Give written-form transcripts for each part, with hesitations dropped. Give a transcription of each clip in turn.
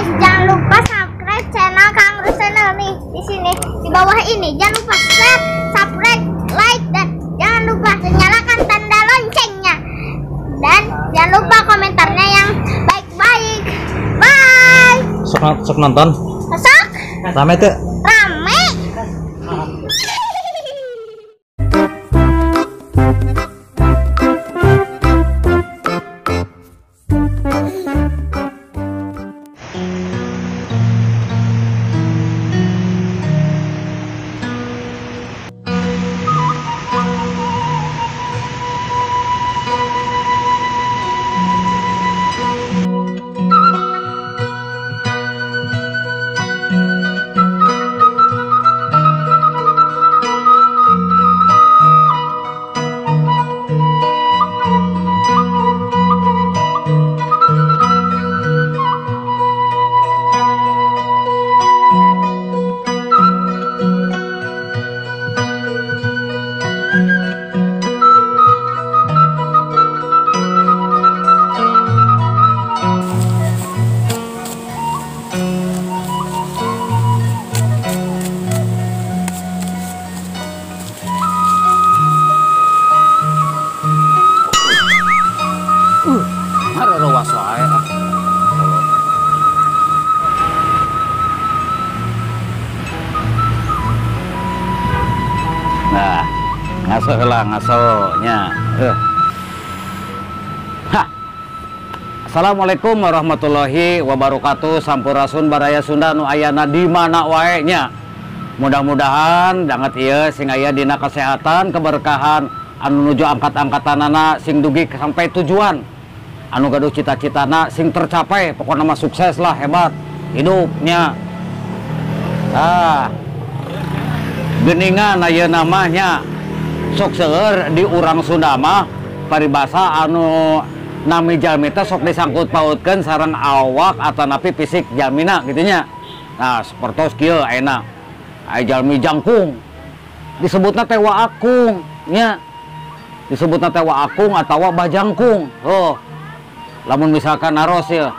guys, jangan lupa subscribe channel Kang Rus Channel nih di sini di bawah ini. Jangan lupa share, subscribe, like, dan jangan lupa nyalakan tanda loncengnya. Dan jangan lupa komentarnya yang baik-baik. Bye. Sok nonton. Sok. Rame tuh. Rame. Nah, ngaso lah ngasonya. Assalamualaikum warahmatullahi wabarakatuh. Sampurasun baraya Sunda nu ayana di mana wae nya. Mudah-mudahan danget ieu sing aya dina kesehatan, keberkahan anu nuju angkat-angkatanana sing dugi sampai tujuan. Anu gaduh cita-citana sing tercapai, pokokna mah sukses lah, hebat hidupnya. Geningan aya namanya sok seueur di urang Sunda mah paribasa anu nami jalmi teh sok disangkut pautkeun sareng awak atanapi fisik jalmina gitunya. Nah, sapertos kieu ayeuna aya jalmi jangkung disebutna teh wa akung nya. Disebutna teh wa akung atawa bajangkung. Oh. Lamun misalkan naros ya.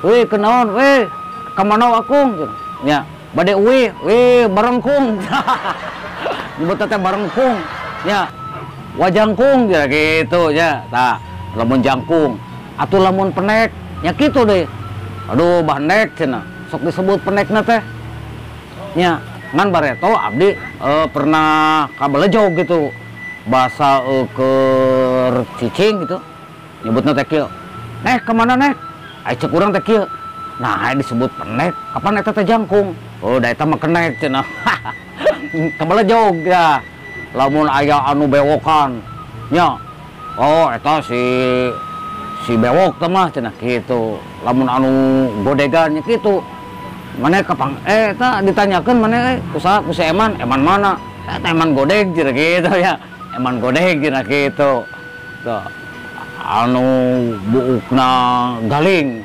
Weh, kenaon weh? Ka mana akung? Nya. Bade weh barengkung. Nyebutna teh barengkung nya. Wajangkung ya gitu nya. Tah, lamun jangkung atuh lamun penek nya kitu deh. Aduh, banek cenah. Sok disebut penekna teh. Nya, ngan bareto abdi pernah kabelejog gitu. Bahasa keur cicing gitu. Nyebutna teh kieu. Nek kemana nek? Ai cek urang teh kieu. Nah, disebut penek. Kapan eta teh jangkung? Oh, da eta mah kenek cenah. Kabelejog ya. Lamun aya anu bewokan nya. Oh, eta si bewok teh mah cenah kitu. Lamun anu godegan nya kitu. Mane kapang eta ditanyakeun mane kusaha ku si Eman mana? Eta Eman godeg cenah gitu ya. Eman godeg cenah kitu. Tuh. Anu buukna galing.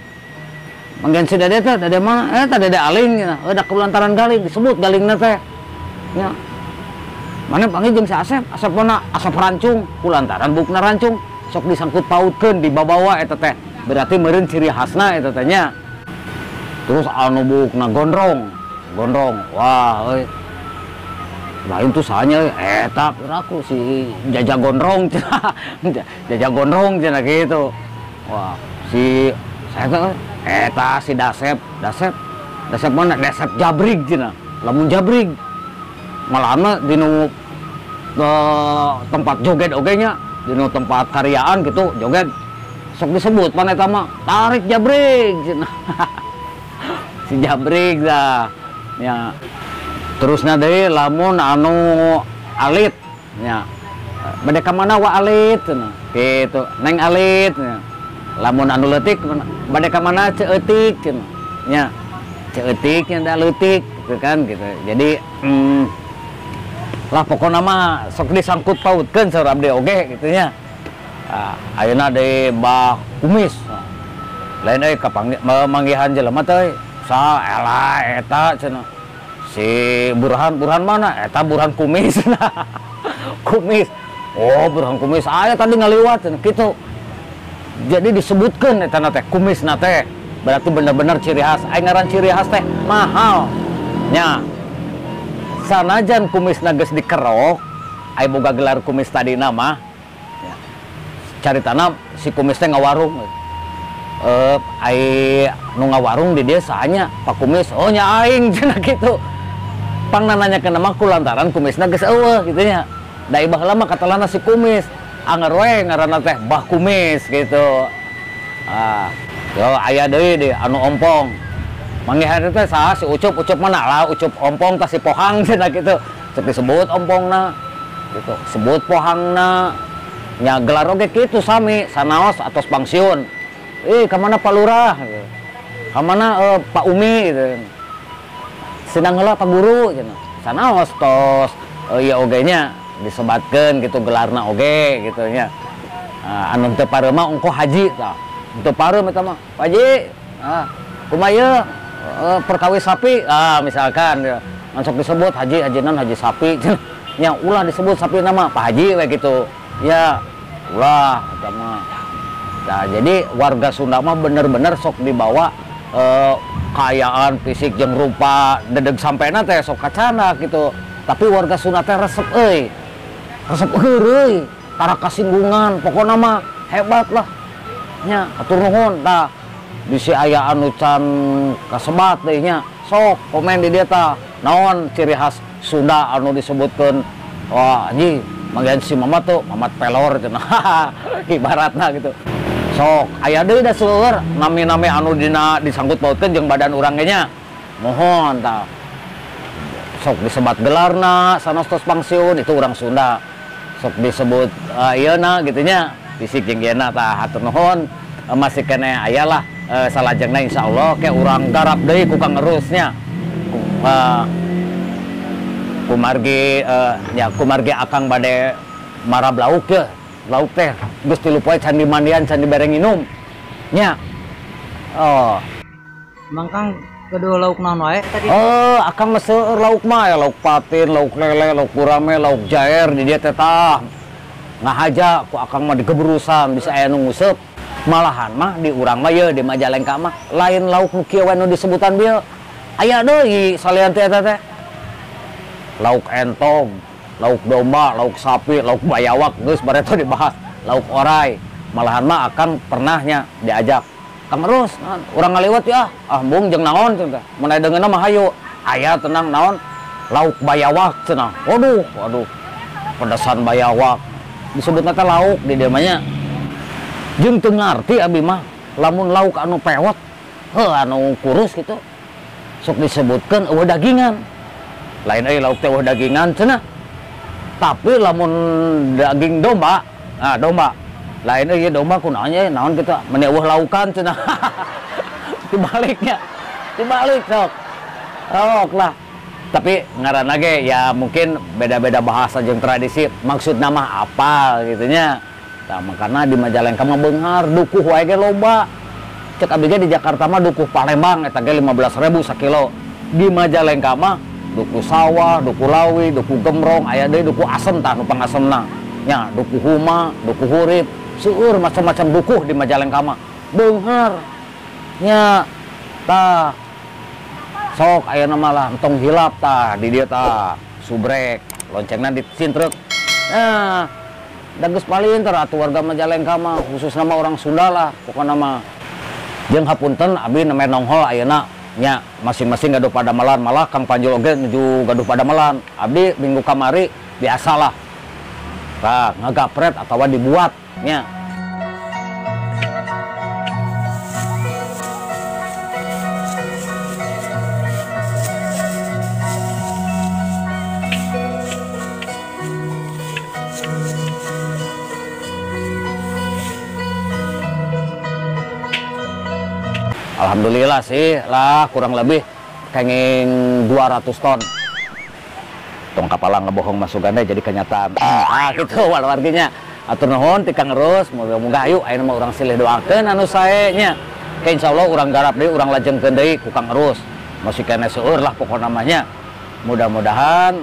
Manggen si dede teh, dede mana? Eta dede aling nya. Da kulantaran galing disebut galingna teh. Nya. Mane panggil jeung si Asep, Asepna Asep rancung, kulantaran buukna rancung. Sok disangkut pautkeun di babawa eta teh. Berarti meureun ciri khasna eta teh nya. Terus anu buukna gondrong. Gondrong. Wah, euy. Lain tuh sahanya eta piraku si Jajah Gondrong cenah. Jajah Gondrong cenah gitu. Wah, si saya eta si Dasep mana Dasep Jabrig cenah. Lamun Jabrig malahna dinu tempat joget oge nya, dinu tempat karyaan gitu joget sok disebut pan eta mah tarik Jabrig cenah. Si Jabrig dah nya. Terusna deui lamun anu alit nya. Bade ka mana wa alit cenah. Kitu, Neng alit nya. Lamun anu leutik bade ka mana ceueutik cenah. Nya. Ceueutik nya da leutik gitu kan gitu. Jadi lah pokona mah sok disangkut pautkeun saur abdi oge gitu nya. Ayeuna deui Mbah Kumis. Lain euy kapang manggihan jelema teh sa elah eta cenah. Si Burhan mana? Eta Burhan Kumis. Kumis. Oh, Burhan Kumis aya tadi ngaliwat gitu. Jadi disebutkan eta teh kumisna teh berarti bener-bener ciri khas. Aing ngaran ciri khas teh mahal nya. Sanajan kumis nages dikerok, aing boga gelar kumis tadi nama cari tanam si kumis teh ngawarung. Aing nu ngawarung di desanya Pak Kumis, oh nya aing cenah kitu. Pang nanyakeun nama kulantaran kumisna geus eueuh kitu nya. Da ibah lama katalana si Kumis, anger we ngaranna teh Bah Kumis gitu. Yo aya deui anu ompong. Manggihan teh saha si Ucup mana lah Ucup ompong tah si Pohang cenah kitu. Cek disebut ompongna gitu, sebut Pohangna. Nya gelar oge kitu sami, sanaos atos pangsiun. Ka mana Pak Lurah gitu. Ka mana Pak Umi gitu. Sinang heula Pak Guru cenah. Sanaos tos ieu oge nya disebatkeun gitu gelarna oge gitu nya. Anu teu pareuma engko haji tah. Teu pareum eta mah, Pak Haji. Kumaha perkawis sapi misalkan ya. Langsung disebut hajinan haji sapi cenah. Nya ulah disebut sapi nama Pak Haji we gitu. Ya ulah eta mah. Nah, jadi warga Sunda mah bener-bener sok dibawa kayaan fisik jeung rupa dedeg sampena teh sok kacana gitu. Tapi warga Sunda teh resep euy. Resep heureuy, tara kasinggungan, pokona mah hebat lah. Nya atur nuhun tah. Bisi aya anu can kasebat deui nya. Sok komen di dieu tah. Naon ciri khas Sunda anu disebutkeun? Wah, anjing, manggihan si Mamat tuh, Mamat pelor cenah. Ibaratna gitu. Sok aya deui da seueur nami-nami anu dina disangkut pautkeun jeung badan urang ge nya. Mohon tah. Sok disebat gelarna sanos tos pangsiun itu urang Sunda. Sok disebut ieuna gitu nya fisik jeung gena tah hatur nuhun. Masih kene aya lah salajengna insyaallah ke urang garap deui ku Kang Erusnya. Kumargi nya kumargi akang bade marab lauk ye. Lauk teh geus tilu poe can dimandian can dibereng minum nya. Mang Kang kedua lauk naon wae tadi? Akang mah seueur lauk mah ya lauk patin, lauk lele, lauk gurame, lauk jaer di dieu teh tah. Ngahaja ku akang mah digebrusan bisa aya nu nguseup. Malahan mah di urang mah ye di Majalengka mah lain lauk nu kieu we nu disebutan bieu. Aya deui salian teh eta teh. Lauk entong, lauk domba, lauk sapi, lauk bayawak, geus bareto dibahas. Lauk orai, malahan mah akang pernahnya diajak. Kang Erus, urang ngaliwat ya. Bung jeung naon cenah. Mun aya deungeunna mah hayu. Aya tenang naon? Lauk bayawak cenah. Waduh. Pedesan bayawak. Disebutna teh lauk di dieu mah nya. Jeung teu ngarti abi mah lamun lauk anu pewot, anu kurus gitu. Sok disebutkeun eueuh dagingan. Lain euy lauk teh eueuh dagingan cenah. Tapi lamun daging domba, domba. Lain euy domba kunaon nya naon kitu? Mun eueuh laukan cenah. Dibalik sok. Lah. Tapi ngaranna ge ya mungkin beda-beda bahasa jeung tradisi, maksudna mah apa gitu nya. Tah makana di Majalengka mah beunghar dukuh wae ge loba. Cek abdi ge di Jakarta mah dukuh Palembang eta ge 15.000 sakilo. Di Majalengka mah duku sawah, duku lawi, duku gemrong, aya deui duku asem tah nu pangasemna. Nya duku huma, duku hurip, seueur macam-macam dukuh di Majalengka mah. Beunghar. Nya tah sok aya nama lah entong hilap tah di dieu tah subrek, loncengna dicintrek. Nah, da geus palinter atuh warga Majalengka mah khususna mah orang Sunda lah pokona mah. Jeung hapunten abi nemeh nonghol ayeuna nya masing-masing gaduh padamelan malah Kang Panjul oge nuju gaduh padamelan. Abdi minggu kamari biasalah tah ngagapret atawa dibuat nya. Alhamdulillah sih lah kurang lebih kenging 200 ton. Tong kapala ngebohong masukannya jadi kenyataan. Gitu warginya. Atur nuhun ti Kang Erus, moga-moga ayo ayeuna mah urang silih doakeun anu sae nya. Ke insyaallah urang garap deui urang lajengkeun deui ku Kang Erus. Masih kene seueur lah pokona mah nya. Mudah-mudahan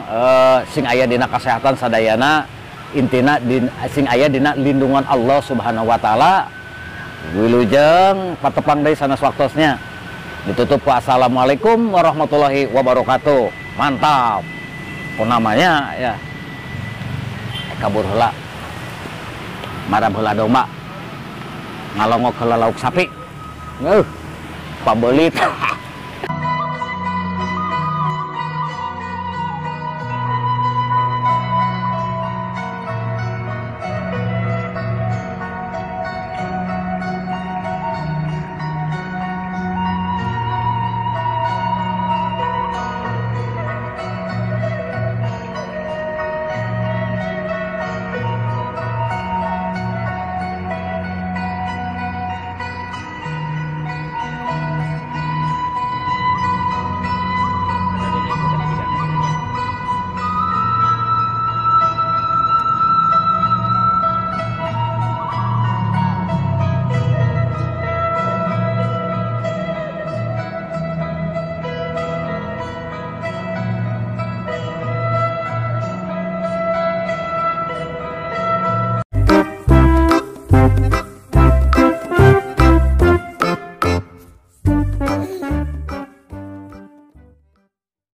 sing aya dina kasehatan sadayana intina sing aya dina lindungan Allah Subhanahu wa taala. Wilujeng patepang deui sanes waktosnya. Ditutup wassalamualaikum warahmatullahi wabarakatuh. Mantap. Namanya ya. Kabur heula. Marab heula domba. Ngalongok heula lauk sapi. Pambelit.